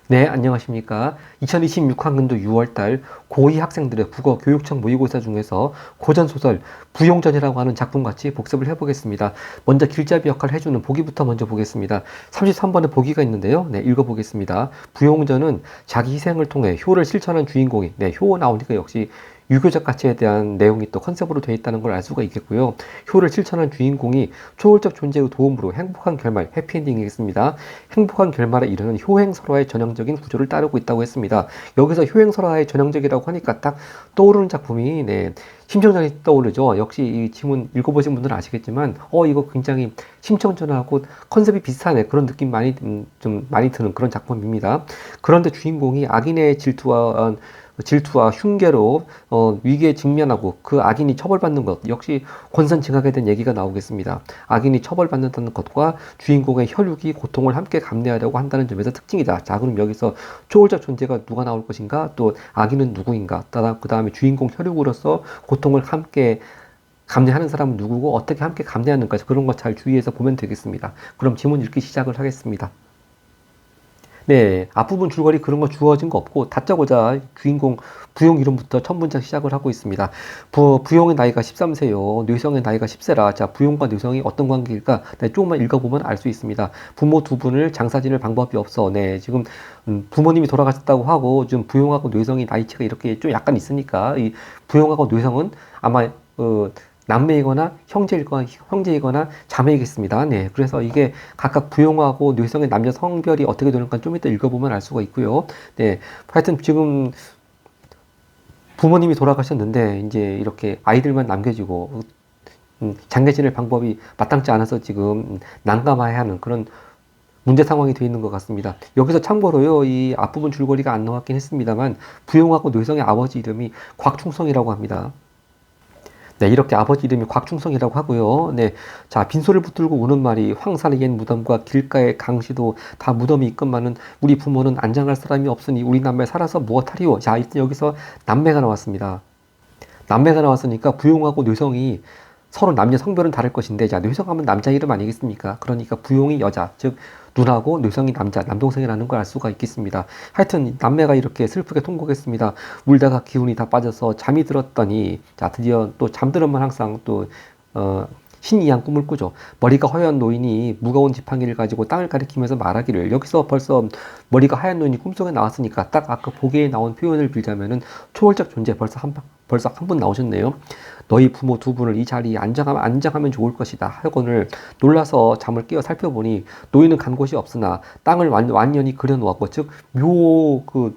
네, 안녕하십니까. 2026학년도 6월달 고2 학생들의 국어 교육청 모의고사 중에서 고전소설 부용전이라고 하는 작품 같이 복습을 해보겠습니다. 먼저 길잡이 역할을 해주는 보기부터 먼저 보겠습니다. 33번에 보기가 있는데요. 네, 읽어보겠습니다. 부용전은 자기 희생을 통해 효를 실천한 주인공이, 네, 효 나오니까 역시 유교적 가치에 대한 내용이 또 컨셉으로 되어 있다는 걸 알 수가 있겠고요. 효를 실천한 주인공이 초월적 존재의 도움으로 행복한 결말, 해피엔딩이겠습니다. 행복한 결말에 이르는 효행설화의 전형적인 구조를 따르고 있다고 했습니다. 여기서 효행설화의 전형적이라고 하니까 딱 떠오르는 작품이 네, 심청전이 떠오르죠. 역시 이 지문 읽어보신 분들은 아시겠지만 이거 굉장히 심청전하고 컨셉이 비슷하네 그런 느낌 좀 많이 드는 그런 작품입니다. 그런데 주인공이 악인의 질투와 흉계로 위기에 직면하고 그 악인이 처벌받는 것 역시 권선징악에 대한 얘기가 나오겠습니다. 악인이 처벌받는다는 것과 주인공의 혈육이 고통을 함께 감내하려고 한다는 점에서 특징이다. 자, 그럼 여기서 초월적 존재가 누가 나올 것인가? 또 악인은 누구인가? 그 다음에 주인공 혈육으로서 고통을 함께 감내하는 사람은 누구고 어떻게 함께 감내하는가? 그런 것 잘 주의해서 보면 되겠습니다. 그럼 지문 읽기 시작을 하겠습니다. 네, 앞부분 줄거리 그런 거 주어진 거 없고 다짜고짜 주인공 부용 이름부터 첫 문장 시작을 하고 있습니다. 부용의 나이가 13세요. 뇌성의 나이가 10세라. 자, 부용과 뇌성이 어떤 관계일까? 네, 조금만 읽어보면 알 수 있습니다. 부모 두 분을 장사 지낼 방법이 없어. 네, 지금 부모님이 돌아가셨다고 하고 지금 부용하고 뇌성이 나이차가 이렇게 좀 약간 있으니까 이 부용하고 뇌성은 아마 남매이거나 형제이거나 자매이겠습니다. 네. 그래서 이게 각각 부용하고 뇌성의 남녀 성별이 어떻게 되는가 좀 이따 읽어보면 알 수가 있고요. 네. 하여튼 지금 부모님이 돌아가셨는데 이제 이렇게 아이들만 남겨지고 장례 지낼 방법이 마땅치 않아서 지금 난감해하는 그런 문제 상황이 되어 있는 것 같습니다. 여기서 참고로요, 이 앞부분 줄거리가 안 나왔긴 했습니다만 부용하고 뇌성의 아버지 이름이 곽충성이라고 합니다. 네, 이렇게 아버지 이름이 곽충성이라고 하고요. 네, 자, 빈소를 붙들고 우는 말이 황산의 옛 무덤과 길가의 강시도 다 무덤이 있건만은 우리 부모는 안장할 사람이 없으니 우리 남매 살아서 무엇하리요? 자, 일단 여기서 남매가 나왔습니다. 남매가 나왔으니까 부용하고 뇌성이 서로 남녀 성별은 다를 것인데, 자, 뇌성하면 남자 이름 아니겠습니까? 그러니까 부용이 여자, 즉 누나고 뇌성이 남자, 남동생이라는 걸 알 수가 있겠습니다. 하여튼 남매가 이렇게 슬프게 통곡했습니다. 울다가 기운이 다 빠져서 잠이 들었더니, 자, 드디어 또 잠들었만 항상 또 신이한 꿈을 꾸죠. 머리가 허연 노인이 무거운 지팡이를 가지고 땅을 가리키면서 말하기를, 여기서 벌써 머리가 하얀 노인이 꿈속에 나왔으니까 딱 아까 보기에 나온 표현을 빌자면은 초월적 존재 벌써 한 분 나오셨네요. 너희 부모 두 분을 이 자리에 안장하면 좋을 것이다 하거늘 놀라서 잠을 깨어 살펴보니 노인은 간 곳이 없으나 땅을 완연히 그려놓았고, 즉 묘가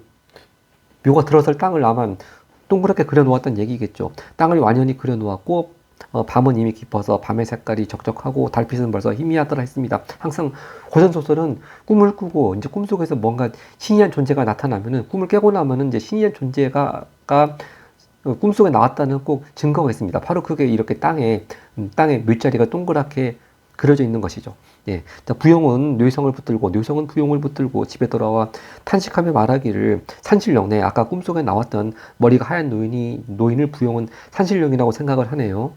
들어설 땅을 아마 동그랗게 그려놓았다는 얘기겠죠. 땅을 완연히 그려놓았고 밤은 이미 깊어서 밤의 색깔이 적적하고 달빛은 벌써 희미하더라 했습니다. 항상 고전소설은 꿈을 꾸고 이제 꿈속에서 뭔가 신이한 존재가 나타나면은, 꿈을 깨고 나면은 이제 신이한 존재가 꿈속에 나왔다는 꼭 증거가 있습니다. 바로 그게 이렇게 땅에 묘자리가 동그랗게 그려져 있는 것이죠. 예. 자, 부용은 뇌성을 붙들고 뇌성은 부용을 붙들고 집에 돌아와 탄식하며 말하기를, 산신령, 네, 아까 꿈속에 나왔던 머리가 하얀 노인을 부용은 산신령이라고 생각을 하네요.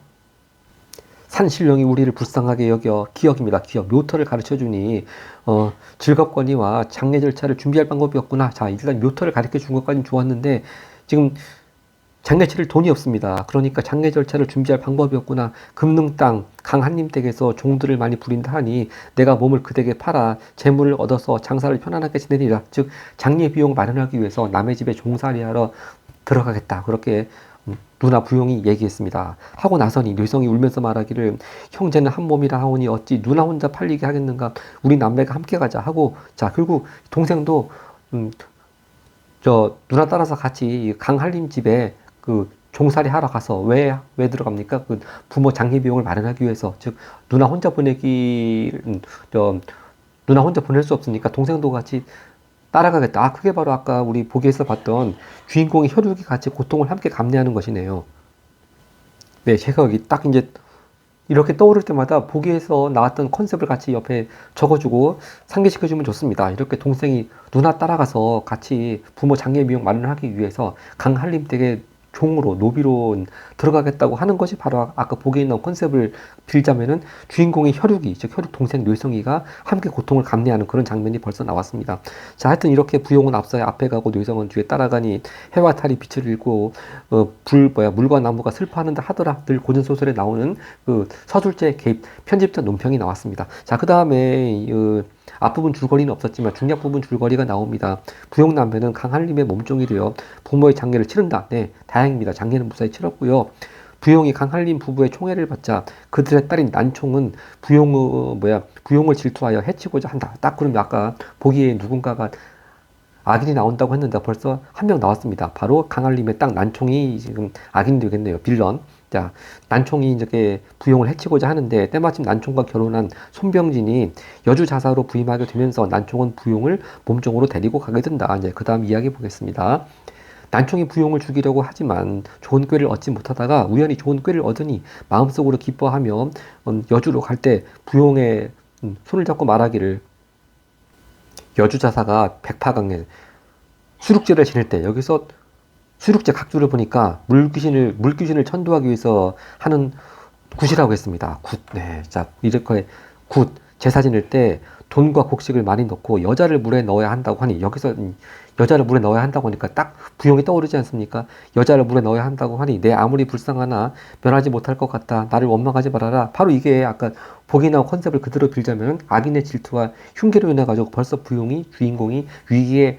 산신령이 우리를 불쌍하게 여겨, 기억입니다. 기억. 묘터를 가르쳐 주니 즐겁거니와 장례 절차를 준비할 방법이 없구나. 자, 일단 묘터를 가르쳐 준 것까지는 좋았는데 지금 장례 치를 돈이 없습니다. 그러니까 장례 절차를 준비할 방법이 없구나. 금능 땅 강한님 댁에서 종들을 많이 부린다 하니 내가 몸을 그댁에 팔아 재물을 얻어서 장사를 편안하게 지내리라. 즉 장례 비용 마련하기 위해서 남의 집에 종살이하러 들어가겠다. 그렇게 누나 부용이 얘기했습니다. 하고 나서니 뇌성이 울면서 말하기를, 형제는 한 몸이라 하오니 어찌 누나 혼자 팔리게 하겠는가. 우리 남매가 함께 가자 하고, 자, 결국 동생도 저 누나 따라서 같이 강한림 집에 종살이 하러 가서 왜 들어갑니까? 부모 장례 비용을 마련하기 위해서. 즉 누나 혼자 누나 혼자 보낼 수 없으니까 동생도 같이 따라가겠다. 아, 그게 바로 아까 우리 보기에서 봤던 주인공의 혈육이 같이 고통을 함께 감내하는 것이네요. 네, 제가 여기 딱 이제 이렇게 떠오를 때마다 보기에서 나왔던 컨셉을 같이 옆에 적어주고 상기시켜주면 좋습니다. 이렇게 동생이 누나 따라가서 같이 부모 장례 비용 마련을 하기 위해서 강한림 댁에 종으로 노비로 들어가겠다고 하는 것이 바로 아까 보기에 나온 컨셉을 빌자면은 주인공의 혈육이 즉 혈육 동생 뇌성이가 함께 고통을 감내하는 그런 장면이 벌써 나왔습니다. 자, 하여튼 이렇게 부용은 앞서야 앞에 가고 뇌성은 뒤에 따라가니 해와 달이 빛을 잃고 물과 나무가 슬퍼하는다 하더라 늘 고전 소설에 나오는 그 서술제 개입 편집자 논평이 나왔습니다. 자, 그 다음에 앞부분 줄거리는 없었지만 중략 부분 줄거리가 나옵니다. 부용 남편은 강한림의 몸종이 되어 부모의 장례를 치른다. 네, 다행입니다. 장례는 무사히 치렀고요. 부용이 강한림 부부의 총애를 받자 그들의 딸인 난총은 부용을 질투하여 해치고자 한다. 딱 그러면 아까 보기에 누군가가 악인이 나온다고 했는데 벌써 한 명 나왔습니다. 바로 강한림의 딸 난총이 지금 악인이 되겠네요. 빌런. 자, 난총이 이제 부용을 해치고자 하는데 때마침 난총과 결혼한 손병진이 여주 자사로 부임하게 되면서 난총은 부용을 몸종으로 데리고 가게 된다. 이제 그 다음 이야기 보겠습니다. 난총이 부용을 죽이려고 하지만 좋은 꾀를 얻지 못하다가 우연히 좋은 꾀를 얻으니 마음속으로 기뻐하며 여주로 갈 때 부용의 손을 잡고 말하기를 여주 자사가 백파강에 수륙제를 지낼 때 여기서 수륙제 각주를 보니까 물귀신을 천도하기 위해서 하는 굿이라고 했습니다. 굿. 네. 자, 이렇게 굿. 제사 지낼 때 돈과 곡식을 많이 넣고 여자를 물에 넣어야 한다고 하니 여기서 여자를 물에 넣어야 한다고 하니까 딱 부용이 떠오르지 않습니까? 여자를 물에 넣어야 한다고 하니 내 아무리 불쌍하나 면하지 못할 것 같다. 나를 원망하지 말아라. 바로 이게 아까 보기 나온 컨셉을 그대로 빌자면 악인의 질투와 흉계로 인해 가지고 벌써 주인공이 위기에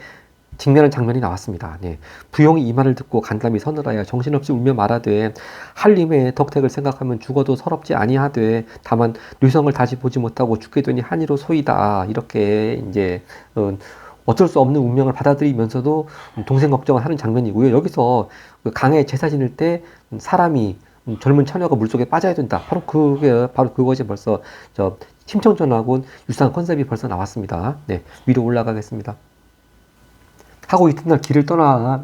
직면한 장면이 나왔습니다. 네. 부용이 이 말을 듣고 간담이 서늘하여 정신없이 울며 말하되 한림의 덕택을 생각하면 죽어도 서럽지 아니하되 다만 뇌성을 다시 보지 못하고 죽게 되니 한이로 소이다. 이렇게 이제 어쩔 수 없는 운명을 받아들이면서도 동생 걱정을 하는 장면이고요. 여기서 강에 제사 지낼 때 사람이 젊은 처녀가 물속에 빠져야 된다. 바로 그것이 벌써 심청전하고 유사한 컨셉이 벌써 나왔습니다. 네, 위로 올라가겠습니다. 하고 이튿날 길을 떠나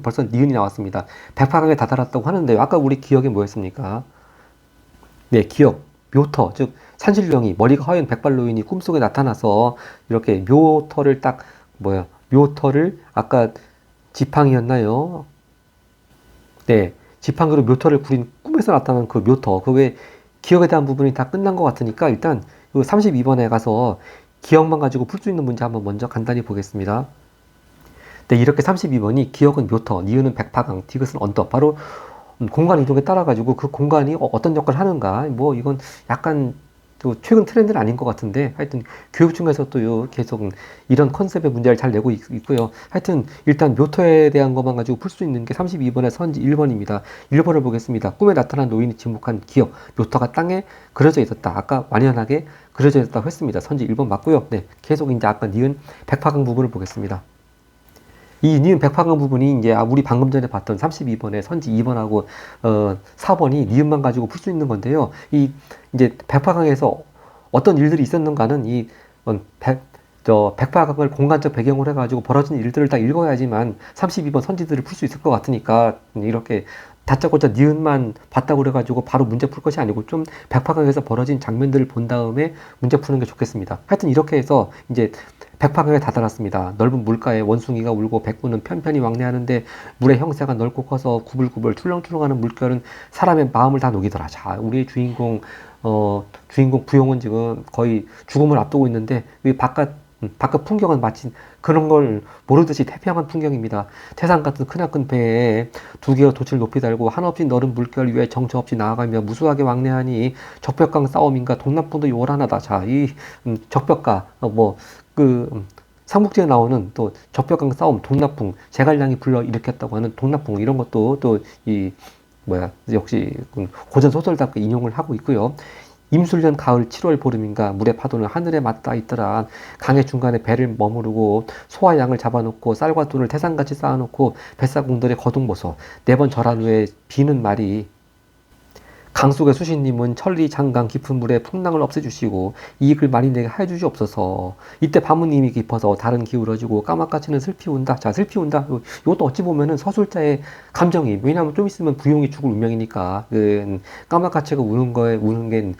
벌써 니은이 나왔습니다. 백파강에 다다랐다고 하는데요. 아까 우리 기억이 뭐였습니까? 네, 기억, 묘터, 즉 산신령이 머리가 허연 백발노인이 꿈속에 나타나서 이렇게 묘터를 아까 지팡이였나요? 네, 지팡이로 묘터를 구린 꿈에서 나타난 그 묘터, 그 외 기억에 대한 부분이 다 끝난 것 같으니까 일단 32번에 가서 기억만 가지고 풀 수 있는 문제 한번 먼저 간단히 보겠습니다. 네, 이렇게 32번이 기억은 묘터, 니은은 백파강, 디귿은 언덕. 바로 공간 이동에 따라 가지고 그 공간이 어떤 역할을 하는가. 뭐 이건 약간 또 최근 트렌드는 아닌 것 같은데 하여튼 교육청에서도 계속 이런 컨셉의 문제를 잘 내고 있고요. 하여튼 일단 묘터에 대한 것만 가지고 풀 수 있는 게 32번의 선지 1번입니다. 1번을 보겠습니다. 꿈에 나타난 노인이 지목한 기억, 묘터가 땅에 그려져 있었다. 아까 완연하게 그려져 있었다고 했습니다. 선지 1번 맞고요. 네, 계속 이제 아까 니은 백파강 부분을 보겠습니다. 이 니은 백파강 부분이 이제 우리 방금 전에 봤던 32번의 선지 2번하고 4번이 니은만 가지고 풀 수 있는 건데요. 이제 백파강에서 어떤 일들이 있었는가는 백파강을 공간적 배경으로 해가지고 벌어진 일들을 다 읽어야지만 32번 선지들을 풀 수 있을 것 같으니까 이렇게 다짜고짜 니은만 봤다고 그래가지고 바로 문제 풀 것이 아니고 좀 백파강에서 벌어진 장면들을 본 다음에 문제 푸는 게 좋겠습니다. 하여튼 이렇게 해서 이제 백파강에 다다랐습니다. 넓은 물가에 원숭이가 울고 백구는 편편히 왕래하는데 물의 형세가 넓고 커서 구불구불 출렁출렁하는 물결은 사람의 마음을 다 녹이더라. 자, 우리의 주인공 부용은 지금 거의 죽음을 앞두고 있는데 이 바깥 풍경은 마치 그런 걸 모르듯이 태평한 풍경입니다. 태산 같은 크나큰 배에 두 개의 돛을 높이 달고 한없이 넓은 물결 위에 정처없이 나아가며 무수하게 왕래하니 적벽강 싸움인가 동남풍도 요란하다. 자, 이 적벽가 삼국지에 나오는 또 적벽강 싸움, 동납풍, 제갈량이 불러 일으켰다고 하는 동납풍 이런 것도 역시 고전 소설답게 인용을 하고 있고요. 임술년 가을 7월 보름인가 물의 파도는 하늘에 맞닿아 있더라. 강의 중간에 배를 머무르고 소와 양을 잡아놓고 쌀과 돈을 태산같이 쌓아놓고 뱃사공들의 거둥보소 4번 절한 후에 비는 말이 강 속의 수신님은 천리 장강 깊은 물에 풍랑을 없애주시고 이익을 많이 내게 해주시옵소서. 이때 밤은 이미 깊어서 달은 기울어지고 까맣같이는 슬피 운다. 자, 슬피 운다. 이것도 어찌 보면은 서술자의 감정이, 왜냐하면 좀 있으면 부용이 죽을 운명이니까 까맣같이가 우는 게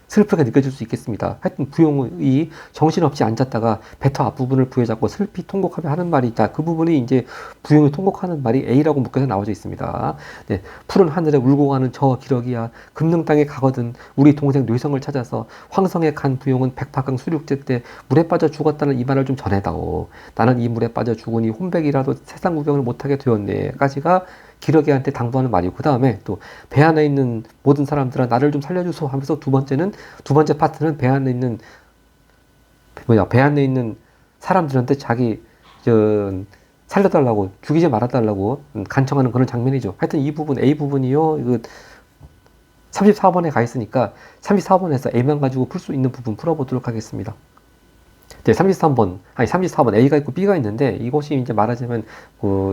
슬프게 느껴질 수 있겠습니다. 하여튼 부용이 정신없이 앉았다가 배터 앞부분을 부여잡고 슬피 통곡하며 하는 말이 있다. 그 부분이 이제 부용이 통곡하는 말이 A라고 묶여서 나와져 있습니다. 네, 푸른 하늘에 울고 가는 저 기러기야 금능 땅에 가거든 우리 동생 뇌성을 찾아서 황성에 간 부용은 백파강 수륙제 때 물에 빠져 죽었다는 이 말을 좀 전해다오. 나는 이 물에 빠져 죽으니 혼백이라도 세상 구경을 못하게 되었네. 까지가 기러기한테 당부하는 말이고, 그 다음에 또 배 안에 있는 모든 사람들아 나를 좀 살려주소 하면서 두 번째 파트는 배 안에 있는 사람들한테 자기 살려달라고, 죽이지 말아달라고 간청하는 그런 장면이죠. 하여튼 이 부분 A 부분이요, 이거 34번에 가 있으니까 34번에서 A만 가지고 풀 수 있는 부분 풀어보도록 하겠습니다. 네, 34번 A가 있고 B가 있는데, 이것이 이제 말하자면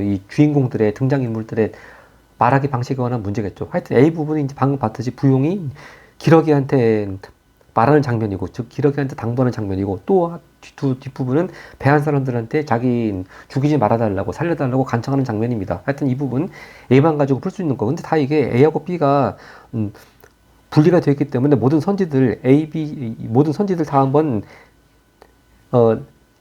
이 주인공들의 등장인물들의 말하기 방식에 관한 문제겠죠. 하여튼 A 부분이 이제 방금 봤듯이 부용이 기러기한테 말하는 장면이고, 즉 기러기한테 당부하는 장면이고, 또 뒷부분은 배한 사람들한테 자기 죽이지 말아달라고 살려달라고 간청하는 장면입니다. 하여튼 이 부분 A만 가지고 풀 수 있는 거. 근데 다 이게 A하고 B가 분리가 되어 있기 때문에 모든 선지들 모든 선지들 다 한번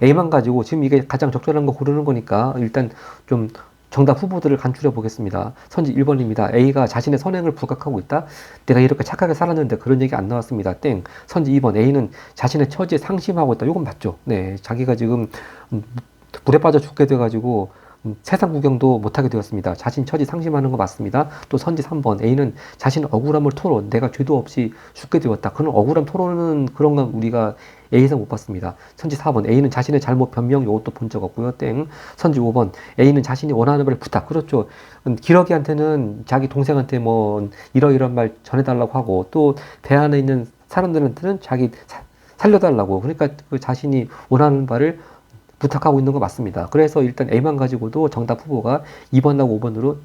A만 가지고 지금 이게 가장 적절한 거 고르는 거니까 일단 좀 정답 후보들을 간추려 보겠습니다. 선지 1번입니다. A가 자신의 선행을 부각하고 있다. 내가 이렇게 착하게 살았는데 그런 얘기 안 나왔습니다. 땡. 선지 2번 A는 자신의 처지에 상심하고 있다. 이건 맞죠. 네, 자기가 지금 물에 빠져 죽게 돼가지고 세상 구경도 못하게 되었습니다. 자신 처지 상심하는 거 맞습니다. 또 선지 3번 A는 자신 억울함을 토론, 내가 죄도 없이 죽게 되었다. 그런 억울함 토론은 그런 건 우리가 A에서 못 봤습니다. 선지 4번 A는 자신의 잘못 변명 이것도 본 적 없고요. 땡. 선지 5번 A는 자신이 원하는 말 부탁. 그렇죠. 기러기한테는 자기 동생한테 뭐 이러이런 말 전해달라고 하고, 또 배 안에 있는 사람들한테는 자기 살려달라고, 그러니까 그 자신이 원하는 바를 부탁하고 있는 거 맞습니다. 그래서 일단 A만 가지고도 정답 후보가 2번하고 5번으로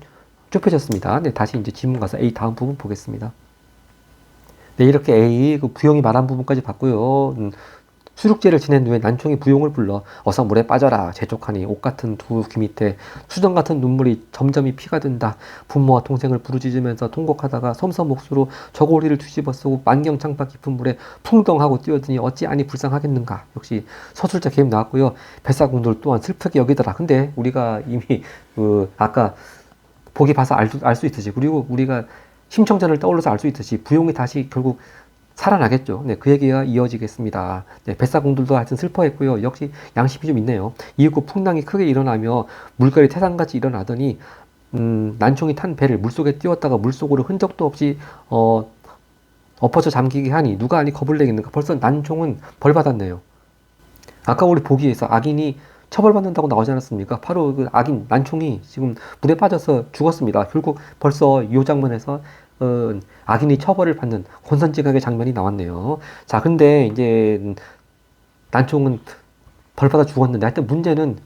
좁혀졌습니다. 네, 다시 이제 지문 가서 A 다음 부분 보겠습니다. 네, 이렇게 A 그 부용이 말한 부분까지 봤고요. 수륙제를 지낸 후에 난총이 부용을 불러 어서 물에 빠져라. 재촉하니 옷 같은 두 귀 밑에 수정 같은 눈물이 점점이 피가 든다. 부모와 동생을 부르짖으면서 통곡하다가 섬섬 목수로 저고리를 뒤집어 쓰고 만경창파 깊은 물에 풍덩하고 뛰어드니 어찌 아니 불쌍하겠는가. 역시 서술자 개입 나왔고요. 뱃사공들 또한 슬프게 여기더라. 근데 우리가 이미 아까 보기 봐서 알 수 있듯이, 그리고 우리가 심청전을 떠올려서 알 수 있듯이 부용이 다시 결국 살아나겠죠. 네, 그 얘기가 이어지겠습니다. 네, 뱃사공들도 하여튼 슬퍼했고요. 역시 양심이 좀 있네요. 이윽고 풍랑이 크게 일어나며 물결이 태산같이 일어나더니 난총이 탄 배를 물속에 띄웠다가 물속으로 흔적도 없이 엎어져 잠기게 하니 누가 아니 겁을 내겠는가. 벌써 난총은 벌 받았네요. 아까 우리 보기에서 악인이 처벌받는다고 나오지 않았습니까? 바로 그 악인 난총이 지금 물에 빠져서 죽었습니다. 결국 벌써 이 장면에서 악인이 처벌을 받는 혼선지각의 장면이 나왔네요. 자, 근데 이제 난총은 벌받아 죽었는데, 하여튼 문제는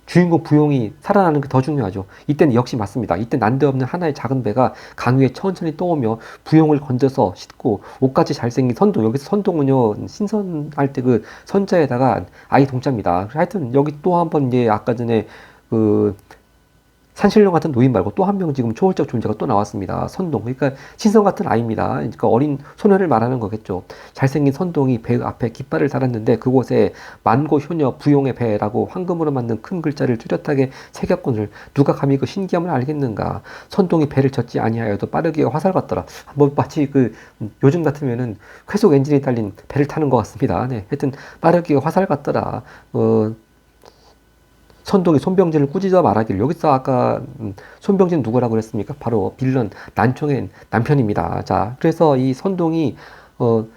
주인공 부용이 살아나는 게 더 중요하죠. 이때는 역시 맞습니다. 이때 난데없는 하나의 작은 배가 강 위에 천천히 떠오며 부용을 건져서 싣고 옷같이 잘생긴 선동, 여기서 선동은요 신선할 때 그 선자에다가 아이 동자입니다. 하여튼 여기 또 한 번 이제 아까 전에 그 산신령 같은 노인 말고 또 한 명 지금 초월적 존재가 또 나왔습니다. 선동. 그러니까 신성 같은 아이입니다. 그러니까 어린 소녀를 말하는 거겠죠. 잘생긴 선동이 배 앞에 깃발을 달았는데 그곳에 만고 효녀 부용의 배라고 황금으로 만든 큰 글자를 뚜렷하게 새겼거늘 누가 감히 그 신기함을 알겠는가. 선동이 배를 젓지 아니하여도 빠르기가 화살 같더라. 뭐 마치 그 요즘 같으면은 회속 엔진이 달린 배를 타는 것 같습니다. 네, 하여튼 빠르기가 화살 같더라. 선동이 손병진을 꾸짖어 말하기를, 여기서 아까 손병진 누구라고 그랬습니까? 바로 빌런 난총의 남편입니다. 자, 그래서 이 선동이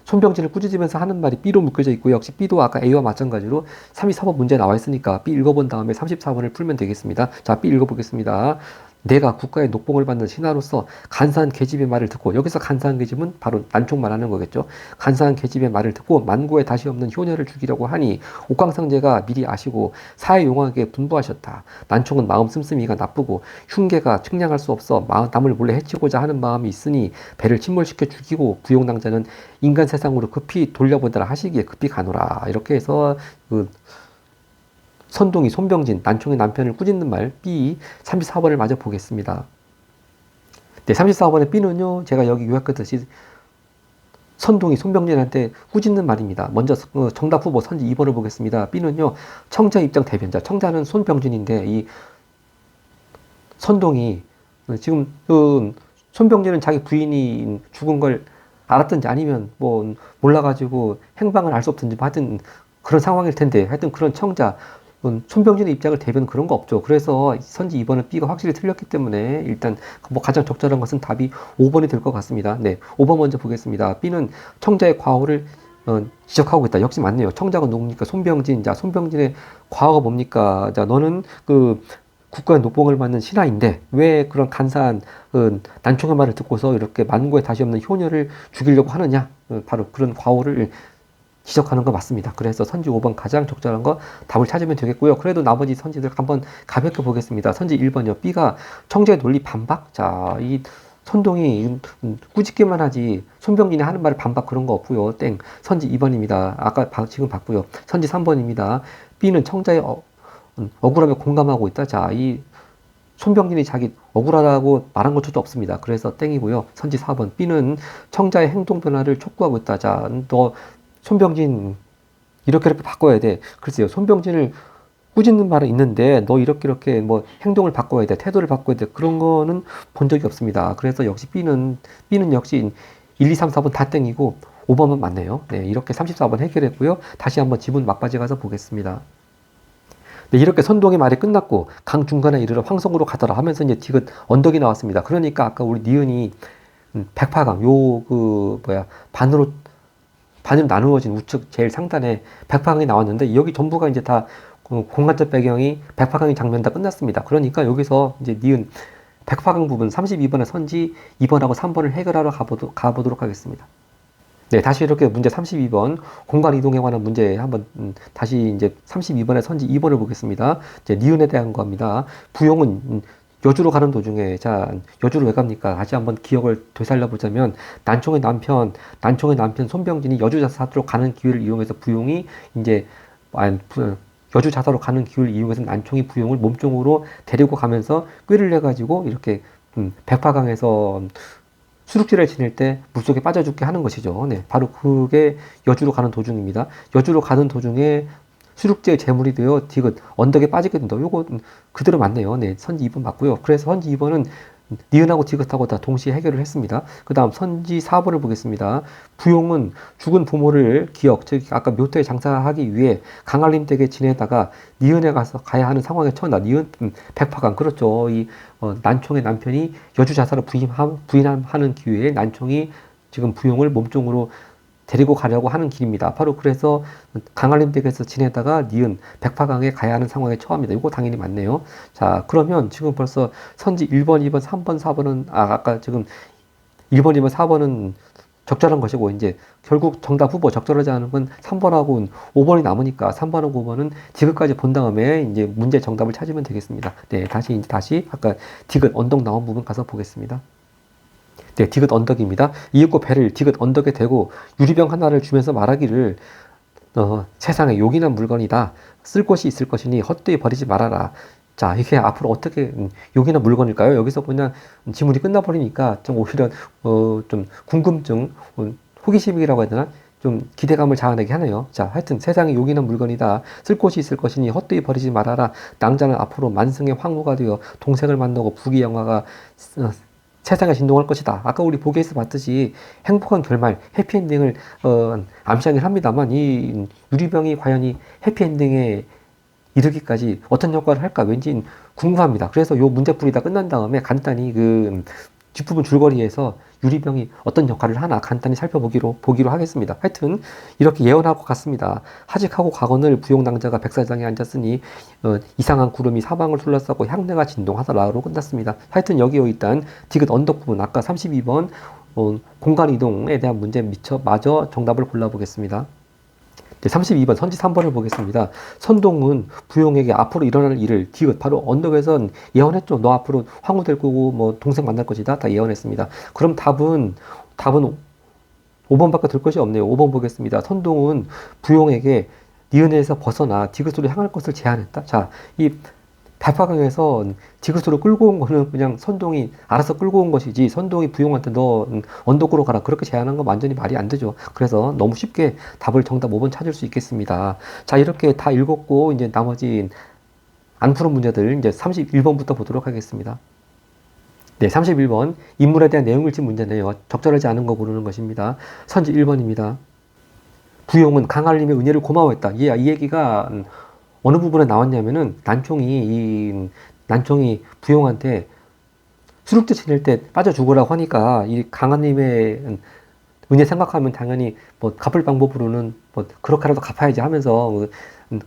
손병진을 꾸짖으면서 하는 말이 B로 묶여져 있고요. 역시 B도 아까 A와 마찬가지로 34번 문제 나와 있으니까 B 읽어본 다음에 34번을 풀면 되겠습니다. 자, B 읽어보겠습니다. 내가 국가의 녹봉을 받는 신하로서 간사한 계집의 말을 듣고, 여기서 간사한 계집은 바로 난총 말하는 거겠죠. 간사한 계집의 말을 듣고 만고에 다시 없는 효녀를 죽이려고 하니 옥광상제가 미리 아시고 사해용하게 분부하셨다. 난총은 마음 씀씀이가 나쁘고 흉계가 측량할 수 없어 남을 몰래 해치고자 하는 마음이 있으니 배를 침몰시켜 죽이고 부용당자는 인간 세상으로 급히 돌려보내라 하시기에 급히 가노라. 이렇게 해서 선동이 손병진, 난총의 남편을 꾸짖는 말 B 34번을 마저 보겠습니다. 네, 34번의 B는요, 제가 여기 요약했듯이 선동이 손병진한테 꾸짖는 말입니다. 먼저 정답 후보 선지 2번을 보겠습니다. B는요, 청자 입장 대변자. 청자는 손병진인데, 이 선동이 지금 손병진은 자기 부인이 죽은 걸 알았든지 아니면 뭐 몰라가지고 행방을 알 수 없든지 하여튼 그런 상황일 텐데, 하여튼 그런 청자, 손병진의 입장을 대변 그런 거 없죠. 그래서 선지 2번은 B가 확실히 틀렸기 때문에 일단 뭐 가장 적절한 것은 답이 5번이 될 것 같습니다. 네, 5번 먼저 보겠습니다. B는 청자의 과오를 지적하고 있다. 역시 맞네요. 청자가 누굽니까? 손병진. 자, 손병진의 과오가 뭡니까? 자, 너는 국가의 녹봉을 받는 신하인데 왜 그런 간사한 난총의 말을 듣고서 이렇게 만고에 다시 없는 효녀를 죽이려고 하느냐? 바로 그런 과오를 지적하는 거 맞습니다. 그래서 선지 5번 가장 적절한 거 답을 찾으면 되겠고요. 그래도 나머지 선지들 한번 가볍게 보겠습니다. 선지 1번이요. B가 청자의 논리 반박. 자, 이 선동이 꾸짖기만 하지 손병진이 하는 말을 반박 그런 거 없고요. 땡. 선지 2번입니다. 아까 지금 봤고요. 선지 3번입니다. B는 청자의 억울함에 공감하고 있다. 자, 이 손병진이 자기 억울하다고 말한 것조차 없습니다. 그래서 땡이고요. 선지 4번. B는 청자의 행동 변화를 촉구하고 있다. 자, 너 손병진 이렇게 바꿔야 돼. 글쎄요. 손병진을 꾸짖는 말은 있는데 너 이렇게 뭐 행동을 바꿔야 돼. 태도를 바꿔야 돼. 그런 거는 본 적이 없습니다. 그래서 역시 B는 역시 1, 2, 3, 4번 다 땡이고 5번은 맞네요. 네, 이렇게 34번 해결했고요. 다시 한번 지문 막바지 가서 보겠습니다. 네, 이렇게 선동의 말이 끝났고 강 중간에 이르러 황성으로 가더라 하면서 이제 디귿 언덕이 나왔습니다. 그러니까 아까 우리 니은이 백파강 반으로 나누어진 우측 제일 상단에 백파강이 나왔는데 여기 전부가 이제 다 공간적 배경이 백파강의 장면 다 끝났습니다. 그러니까 여기서 이제 니은 백파강 부분 32번의 선지 2번하고 3번을 해결하러 가보도록 하겠습니다. 네, 다시 이렇게 문제 32번 공간 이동에 관한 문제 한번 다시 이제 32번의 선지 2번을 보겠습니다. 이제 니은에 대한 겁니다. 부용은 여주로 가는 도중에 자 여주로 왜 갑니까? 다시 한번 기억을 되살려 보자면 난총의 남편 손병진이 여주 자사로 가는 기회를 이용해서 부용이 이제 여주 자사로 가는 기회를 이용해서 난총이 부용을 몸종으로 데리고 가면서 꾀를 내 가지고 이렇게 백파강에서 수륙지를 지낼 때 물속에 빠져 죽게 하는 것이죠. 네, 바로 그게 여주로 가는 도중입니다. 여주로 가는 도중에 수륙지의 제물이 되어 디귿 언덕에 빠지게 된다. 요거 그대로 맞네요. 네, 선지 2번 맞고요. 그래서 선지 2번은 니은하고 디귿하고 다 동시에 해결을 했습니다. 그 다음 선지 4번을 보겠습니다. 부용은 죽은 부모를 즉 아까 묘토에 장사하기 위해 강한림 댁에 지내다가 니은에 가야 하는 상황에 처한다. 니은 백파강 그렇죠. 이 난총의 남편이 여주 자사를 부인하는 기회에 난총이 지금 부용을 몸종으로 데리고 가려고 하는 길입니다. 바로 그래서 강한림 댁에서 지내다가 니은 백파강에 가야 하는 상황에 처합니다. 이거 당연히 맞네요. 자, 그러면 지금 벌써 선지 1번, 2번, 3번, 4번은 아까 지금 1번, 2번, 4번은 적절한 것이고 이제 결국 정답 후보 적절하지 않은 건 3번하고 5번이 남으니까 3번하고 5번은 디귿까지 본 다음에 이제 문제 정답을 찾으면 되겠습니다. 네, 다시 아까 디귿 언덕 나온 부분 가서 보겠습니다. 네, 디귿 언덕입니다. 이윽고 배를 디귿 언덕에 대고 유리병 하나를 주면서 말하기를 세상에 요긴한 물건이다. 쓸 곳이 있을 것이니 헛되이 버리지 말아라. 자, 이게 앞으로 어떻게 요긴한 물건일까요? 여기서 그냥 지문이 끝나버리니까 좀 오히려 좀 궁금증, 호기심이라고 해야 되나? 좀 기대감을 자아내게 하네요. 자, 하여튼 세상에 요긴한 물건이다. 쓸 곳이 있을 것이니 헛되이 버리지 말아라. 낭자는 앞으로 만승의 황무가 되어 동생을 만나고 부귀영화가 세상에 진동할 것이다. 아까 우리 보기에서 봤듯이 행복한 결말, 해피엔딩을 암시하긴 합니다만 이 유리병이 과연 이 해피엔딩에 이르기까지 어떤 역할을 할까 왠지 궁금합니다. 그래서 요 문제풀이 다 끝난 다음에 간단히 그 뒷부분 줄거리에서 유리병이 어떤 역할을 하나 간단히 살펴보기로 하겠습니다. 하여튼 이렇게 예언하고 갔습니다. 하직하고 각원을 부용낭자가 백사장에 앉았으니 이상한 구름이 사방을 둘러싸고 향내가 진동하더라로 끝났습니다. 하여튼 여기에 일단 디귿 언덕 부분 아까 32번 공간 이동에 대한 문제 마저 정답을 골라보겠습니다. 네, 32번 선지 3번을 보겠습니다. 선동은 부용에게 앞으로 일어날 일을 디귿 바로 언덕에선 예언했죠. 너 앞으로 황후 될 거고 뭐 동생 만날 것이다. 다 예언했습니다. 그럼 답은 5번밖에 될 것이 없네요. 5번 보겠습니다. 선동은 부용에게 니은에서 벗어나 디귿으로 향할 것을 제안했다. 자, 이 다파강에서 지그스로 끌고 온 거는 그냥 선동이 알아서 끌고 온 것이지, 선동이 부용한테 너 언덕으로 가라 그렇게 제안한 건 완전히 말이 안 되죠. 그래서 너무 쉽게 답을 정답 5번 찾을 수 있겠습니다. 자, 이렇게 다 읽었고 이제 나머지 안 푸는 문제들 이제 31번부터 보도록 하겠습니다. 네, 31번. 인물에 대한 내용일지 문제네요. 적절하지 않은 거 고르는 것입니다. 선지 1번입니다. 부용은 강할림의 은혜를 고마워했다. 이 얘기가 어느 부분에 나왔냐면은 난총이 부용한테 수륙제 지낼 때 빠져 죽으라고 하니까 이 강한님의 은혜 생각하면 당연히 뭐 갚을 방법으로는 뭐 그렇게라도 갚아야지 하면서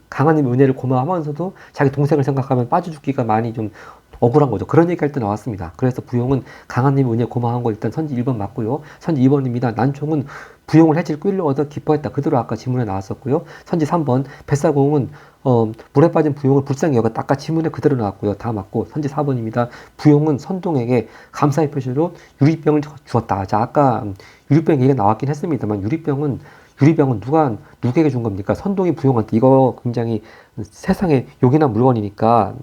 강한님의 은혜를 고마워하면서도 자기 동생을 생각하면 빠져 죽기가 많이 좀 억울한 거죠. 그런 얘기할 때 나왔습니다. 그래서 부용은 강한님 은혜 고마워한 거 일단 선지 1번 맞고요. 선지 2번입니다. 난총은 부용을 해질 꿀을 얻어 기뻐했다. 그대로 아까 지문에 나왔었고요. 선지 3번 뱃사공은 물에 빠진 부용을 불쌍히 여겼다. 아까 지문에 그대로 나왔고요. 다 맞고. 선지 4번입니다. 부용은 선동에게 감사의 표시로 유리병을 주었다. 자, 아까 유리병 얘기가 나왔긴 했습니다만 유리병은 누가 누구에게 준 겁니까? 선동이 부용한테. 이거 굉장히 세상에 요긴한 물건이니까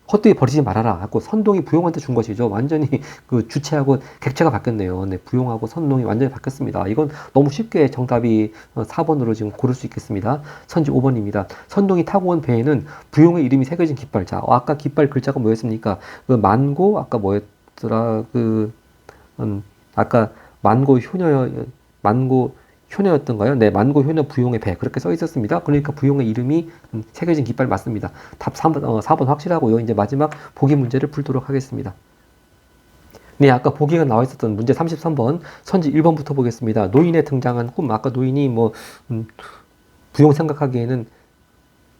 헛되이 버리지 말아라 하고 선동이 부용한테 준 것이죠. 완전히 그 주체하고 객체가 바뀌었네요. 네, 부용하고 선동이 완전히 바뀌었습니다. 이건 너무 쉽게 정답이 4번으로 지금 고를 수 있겠습니다. 선지 5번입니다. 선동이 타고 온 배에는 부용의 이름이 새겨진 깃발. 자, 아까 깃발 글자가 뭐였습니까? 그 만고, 아까 뭐였더라? 아까 만고 효녀였던가요? 네, 만고 효녀 부용의 배 그렇게 써 있었습니다. 그러니까 부용의 이름이 새겨진 깃발 맞습니다. 답 3번, 4번 확실하고요. 이제 마지막 보기 문제를 풀도록 하겠습니다. 네, 아까 보기가 나와 있었던 문제 33번 선지 1번부터 보겠습니다. 노인의 등장한 꿈. 아까 노인이 부용 생각하기에는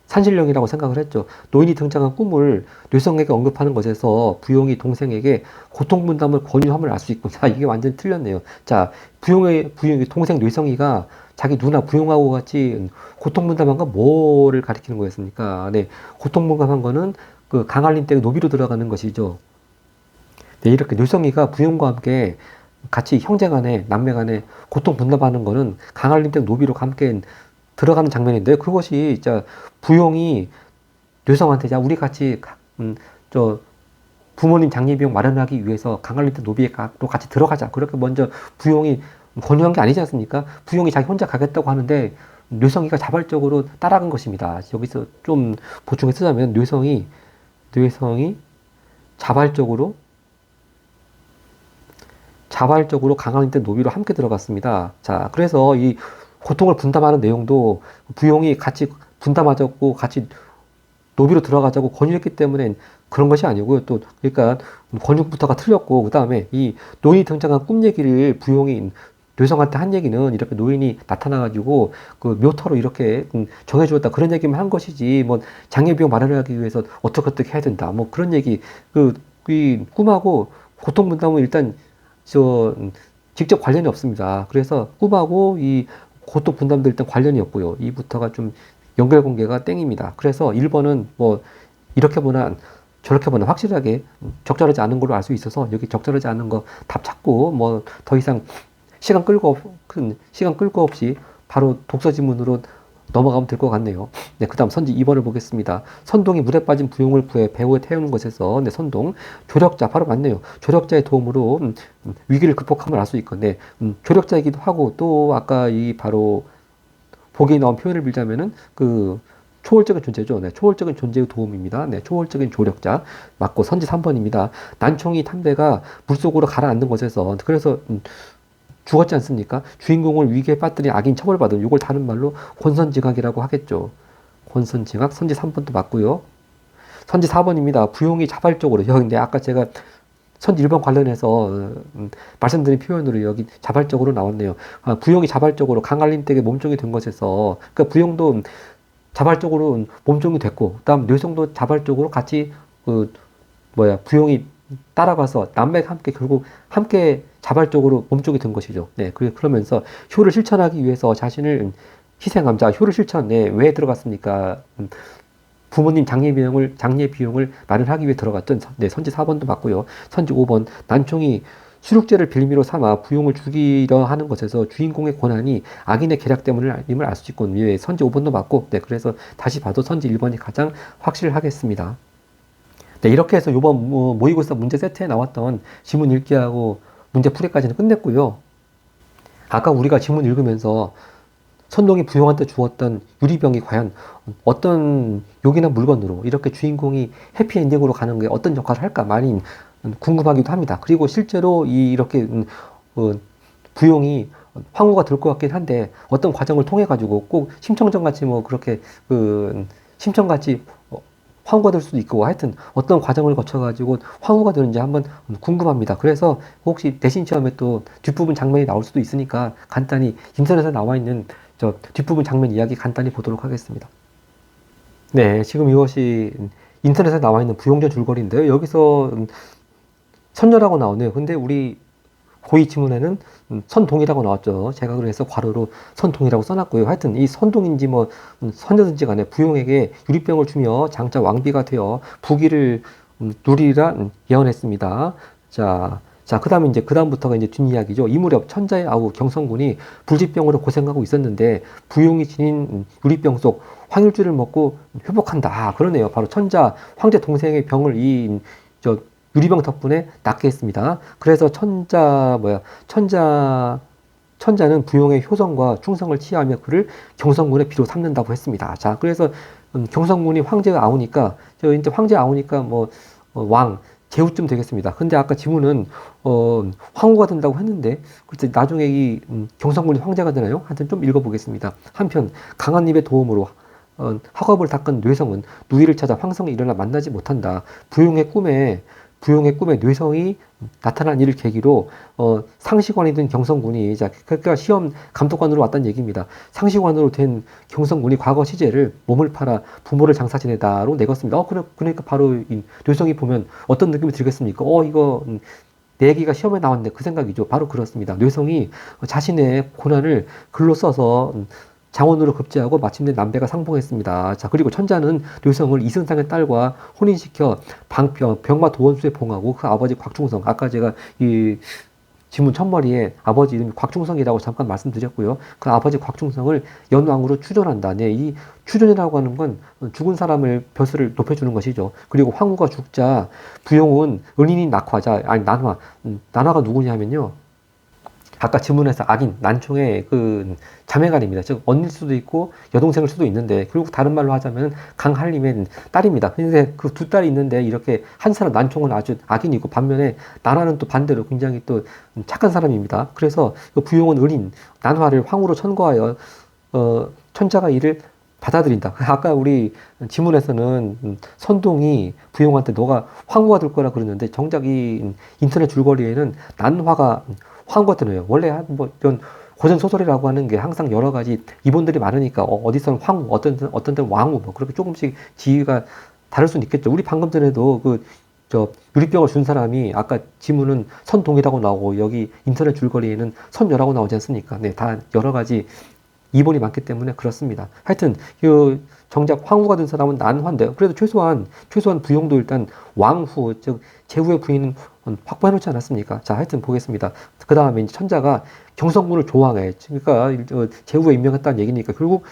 산신령이라고 생각을 했죠. 노인이 등장한 꿈을 뇌성에게 언급하는 것에서 부용이 동생에게 고통분담을 권유함을 알 수 있고, 자, 이게 완전히 틀렸네요. 자, 부용의 동생 뇌성이가 자기 누나 부용하고 같이 고통분담한 건 뭐를 가리키는 거였습니까? 네, 고통분담한 거는 그 강할림 댁 노비로 들어가는 것이죠. 네, 이렇게 뇌성이가 부용과 함께 같이 형제 간에, 남매 간에 고통분담하는 거는 강할림 댁 노비로 함께 들어가는 장면인데 그것이 진짜 부용이 뇌성한테 자 우리 같이 부모님 장례 비용 마련하기 위해서 강할림대 노비에 같이 들어가자 그렇게 먼저 부용이 권유한 게 아니지 않습니까? 부용이 자기 혼자 가겠다고 하는데 뇌성이가 자발적으로 따라간 것입니다. 여기서 좀 보충해 쓰자면 뇌성이 자발적으로 강할림대 노비로 함께 들어갔습니다. 자, 그래서 이 고통을 분담하는 내용도 부용이 같이 분담하자고 같이 노비로 들어가자고 권유했기 때문에 그런 것이 아니고요. 또 그러니까 권유부터가 틀렸고 그 다음에 이 노인이 등장한 꿈 얘기를 부용이 뇌성한테 한 얘기는 이렇게 노인이 나타나가지고 그 묘터로 이렇게 정해주었다 그런 얘기만 한 것이지 뭐 장례비용 마련하기 위해서 어떻게 해야 된다 뭐 그런 얘기 이 꿈하고 고통 분담은 일단 직접 관련이 없습니다. 그래서 꿈하고 이 고통 분담도 일단 관련이 없고요. 이부터가 좀 연결관계가 땡입니다. 그래서 1번은 뭐 이렇게 보나 저렇게 보나 확실하게 적절하지 않은 걸로 알 수 있어서 여기 적절하지 않은 거 답 찾고 뭐 더 이상 시간 끌고 없이 바로 독서 지문으로 넘어가면 될 것 같네요. 네, 그 다음 선지 2번을 보겠습니다. 선동이 물에 빠진 부용을 구해 배후에 태우는 것에서 네, 선동 조력자 바로 맞네요. 조력자의 도움으로 위기를 극복함을 알 수 있건데 조력자이기도 하고 또 아까 이 바로 보기에 나온 표현을 빌자면은 그 초월적인 존재죠. 네, 초월적인 존재의 도움입니다. 네, 초월적인 조력자 맞고 선지 3번입니다. 난총이 탐배가 물속으로 가라앉는 것에서 그래서 죽었지 않습니까? 주인공을 위기에 빠뜨린 악인 처벌받은 이걸 다른 말로 권선징악이라고 하겠죠. 권선징악 선지 3번도 맞고요. 선지 4번입니다. 부용이 자발적으로 여기 아까 제가 선지 1번 관련해서 말씀드린 표현으로 여기 자발적으로 나왔네요. 부용이 자발적으로 강할림 댁에 몸종이 된 것에서 그러니까 부용도 자발적으로 몸종이 됐고 그다음 뇌성도 자발적으로 같이 부용이 따라가서 남매가 함께 결국 함께 자발적으로 몸종이 된 것이죠. 네, 그러면서 효를 실천하기 위해서 자신을 희생함. 자, 효를 실천. 네, 왜 들어갔습니까? 부모님 장례 비용을 마련하기 위해 들어갔던 네, 선지 4번도 맞고요. 선지 5번 난총이 수륙제를 빌미로 삼아 부용을 죽이려 하는 것에서 주인공의 권한이 악인의 계략 때문임을 알 수 있고 예, 선지 5번도 맞고 네, 그래서 다시 봐도 선지 1번이 가장 확실하겠습니다. 네, 이렇게 해서 이번 모의고사 문제 세트에 나왔던 지문 읽기하고 문제 풀이까지는 끝냈고요. 아까 우리가 지문 읽으면서 선동이 부용한테 주었던 유리병이 과연 어떤 욕이나 물건으로 이렇게 주인공이 해피엔딩으로 가는 게 어떤 역할을 할까 많이 궁금하기도 합니다. 그리고 실제로 이렇게 부용이 황후가 될 것 같긴 한데 어떤 과정을 통해 가지고 꼭 심청전 같이 뭐 그렇게 심청 같이 황후가 될 수도 있고 하여튼 어떤 과정을 거쳐 가지고 황후가 되는지 한번 궁금합니다. 그래서 혹시 내신 시험에 또 뒷부분 장면이 나올 수도 있으니까 간단히 인터넷에 나와 있는 저 뒷부분 장면 이야기 간단히 보도록 하겠습니다. 네, 지금 이것이 인터넷에 나와 있는 부용전 줄거리인데요. 여기서 선녀라고 나오네요. 근데 우리 고의 지문에는 선동이라고 나왔죠. 제가 그래서 괄호로 선동이라고 써놨고요. 하여튼 이 선동인지 뭐 선녀든지 간에 부용에게 유리병을 주며 장차 왕비가 되어 부귀를 누리리라 예언했습니다. 자, 그 다음에 이제, 그 다음부터가 이제 뒷이야기죠. 이 무렵 천자의 아우 경성군이 불치병으로 고생하고 있었는데 부용이 지닌 유리병 속 황일주를 먹고 회복한다. 그러네요. 바로 천자, 황제 동생의 병을 유리병 덕분에 낫게 했습니다. 그래서 천자는 부용의 효성과 충성을 치하며 그를 경성군의 비로 삼는다고 했습니다. 자, 그래서 경성군이 황제가 아우니까, 이제 황제 아우니까 왕, 제후쯤 되겠습니다. 근데 아까 지문은 황후가 된다고 했는데 글쎄 나중에 이 경성군이 황제가 되나요? 하여튼 좀 읽어보겠습니다. 한편 강한 입의 도움으로 학업을 닦은 뇌성은 누이를 찾아 황성에 일어나 만나지 못한다. 부용의 꿈에 뇌성이 나타난 일을 계기로 상시관이던 경성군이 그러니까 시험 감독관으로 왔다는 얘기입니다. 상시관으로 된 경성군이 과거 시제를 몸을 팔아 부모를 장사 지내다로 내었습니다. 그러니까 바로 이 뇌성이 보면 어떤 느낌이 들겠습니까? 이거 내 얘기가 시험에 나왔네 그 생각이죠. 바로 그렇습니다. 뇌성이 자신의 고난을 글로 써서 장원으로 급제하고 마침내 남배가 상봉했습니다. 자, 그리고 천자는 뇌성을 이승상의 딸과 혼인시켜 병마 도원수에 봉하고 그 아버지 곽충성, 아까 제가 이 지문 첫머리에 아버지 이름이 곽충성이라고 잠깐 말씀드렸고요. 그 아버지 곽충성을 연왕으로 추존한다. 네, 이 추존이라고 하는 건 죽은 사람을 벼슬을 높여주는 것이죠. 그리고 황후가 죽자 부용은 은인인 난화가 누구냐면요. 아까 지문에서 악인, 난총의 그 자매간입니다. 즉, 언니일 수도 있고, 여동생일 수도 있는데, 결국 다른 말로 하자면 강한림의 딸입니다. 근데 그 두 딸이 있는데, 이렇게 한 사람, 난총은 아주 악인이고, 반면에 난화는 또 반대로 굉장히 또 착한 사람입니다. 그래서 그 부용은 은인, 난화를 황후로 천거하여, 천자가 이를 받아들인다. 아까 우리 지문에서는 선동이 부용한테 너가 황후가 될 거라 그러는데, 정작 이 인터넷 줄거리에는 난화가 황후가 되네요. 원래 이런 고전 소설이라고 하는 게 항상 여러 가지 이본들이 많으니까 어디서는 황후, 어떤 데는 왕후, 그렇게 조금씩 지위가 다를 수는 있겠죠. 우리 방금 전에도 유리병을 준 사람이 아까 지문은 선동이라고 나오고 여기 인터넷 줄거리에는 선녀라고 나오지 않습니까? 네, 다 여러 가지 이본이 많기 때문에 그렇습니다. 하여튼 정작 황후가 된 사람은 난화인데요. 그래도 최소한 부용도 일단 왕후, 즉 제후의 부인은 확보해놓지 않았습니까? 자, 하여튼 보겠습니다. 그 다음에 이제 천자가 경성군을 조왕해. 그러니까 제후에 임명했다는 얘기니까 결국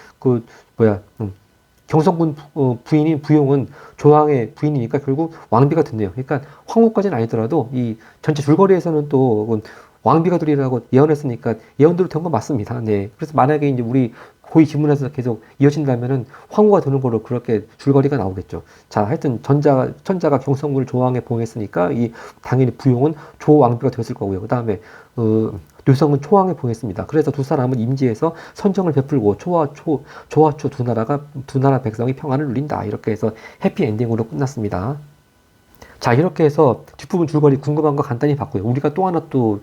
경성군 부인인 부용은 조왕의 부인이니까 결국 왕비가 됐네요. 그러니까 황후까지는 아니더라도 이 전체 줄거리에서는 또 왕비가 되리라고 예언했으니까 예언대로 된 건 맞습니다. 네. 그래서 만약에 이제 우리 고의 지문에서 계속 이어진다면은 황후가 되는 걸로 그렇게 줄거리가 나오겠죠. 자, 하여튼 천자가 경성군을 조왕에 봉했으니까 이 당연히 부용은 조왕비가 되었을 거고요. 그 다음에 뇌성은 초왕에 봉했습니다. 그래서 두 사람은 임지에서 선정을 베풀고 조와 초 두 나라 백성이 평안을 누린다. 이렇게 해서 해피엔딩으로 끝났습니다. 자, 이렇게 해서 뒷부분 줄거리 궁금한 거 간단히 봤고요. 우리가 또 하나 또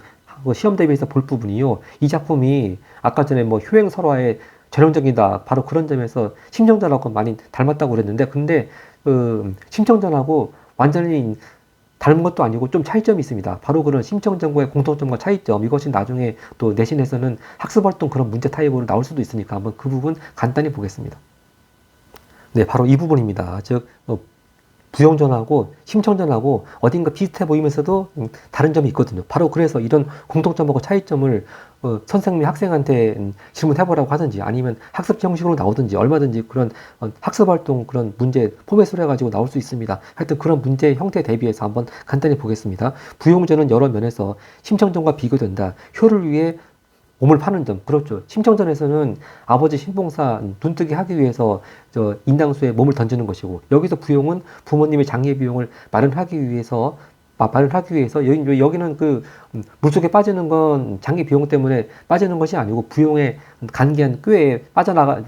시험 대비해서 볼 부분이요. 이 작품이 아까 전에 효행설화의 전형적이다. 바로 그런 점에서 심청전하고 많이 닮았다고 그랬는데, 근데 심청전하고 완전히 닮은 것도 아니고 좀 차이점이 있습니다. 바로 그런 심청전과의 공통점과 차이점, 이것이 나중에 또 내신에서는 학습활동 그런 문제 타입으로 나올 수도 있으니까 한번 그 부분 간단히 보겠습니다. 네, 바로 이 부분입니다. 즉 부용전하고 심청전하고 어딘가 비슷해 보이면서도 다른 점이 있거든요. 바로 그래서 이런 공통점하고 차이점을 선생님이 학생한테 질문해보라고 하든지 아니면 학습 형식으로 나오든지 얼마든지 그런 학습활동 그런 문제 포맷으로 해가지고 나올 수 있습니다. 하여튼 그런 문제 형태 대비해서 한번 간단히 보겠습니다. 부용전은 여러 면에서 심청전과 비교된다. 효를 위해 몸을 파는 점. 그렇죠. 심청전에서는 아버지 신봉사 눈뜨기 하기 위해서 인당수에 몸을 던지는 것이고, 여기서 부용은 부모님의 장례 비용을 마련하기 위해서 여기는 물속에 빠지는 건 장기 비용 때문에 빠지는 것이 아니고 부용의 간기한 꾀에 빠져나가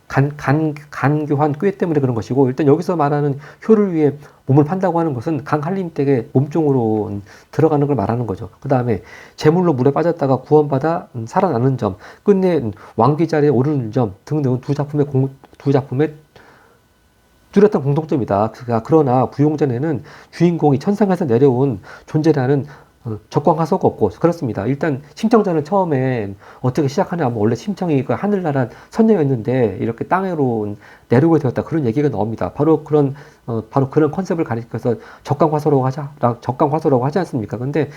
간교한 꾀 때문에 그런 것이고, 일단 여기서 말하는 효를 위해 몸을 판다고 하는 것은 강한림 댁의 몸종으로 들어가는 걸 말하는 거죠. 그 다음에 제물로 물에 빠졌다가 구원받아 살아나는 점, 끝내 왕비 자리에 오르는 점 등등은 두 작품의 뚜렷한 공통점이다. 그러나 부용전에는 주인공이 천상에서 내려온 존재라는 적광화소가 없고 그렇습니다. 일단 심청전은 처음에 어떻게 시작하냐면 원래 심청이 그 하늘나라 선녀였는데 이렇게 땅으로 내려오게 되었다 그런 얘기가 나옵니다. 바로 그런 컨셉을 가리켜서 적광화소라고 하지 않습니까? 근데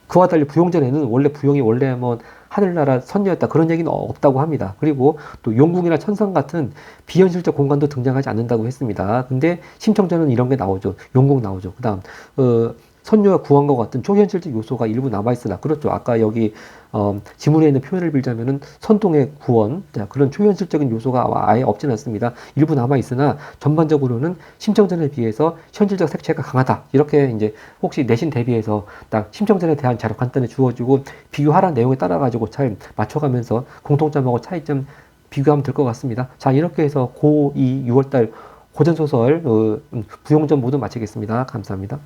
그와 달리 부용전에는 원래 부용이 원래 뭐 하늘나라 선녀였다 그런 얘기는 없다고 합니다. 그리고 또 용궁이나 천상 같은 비현실적 공간도 등장하지 않는다고 했습니다. 근데 심청전은 이런 게 나오죠. 용궁 나오죠. 그다음 선녀와 구원과 같은 초현실적 요소가 일부 남아있으나, 그렇죠. 아까 여기 지문에 있는 표현을 빌자면은 선동의 구원, 그런 초현실적인 요소가 아예 없지는 않습니다. 일부 남아있으나 전반적으로는 심청전에 비해서 현실적 색채가 강하다. 이렇게 이제 혹시 내신 대비해서 딱 심청전에 대한 자료 간단히 주어주고 비교하라는 내용에 따라가지고 잘 맞춰가면서 공통점하고 차이점 비교하면 될 것 같습니다. 자, 이렇게 해서 고2 6월달 고전소설 부용전 모두 마치겠습니다. 감사합니다.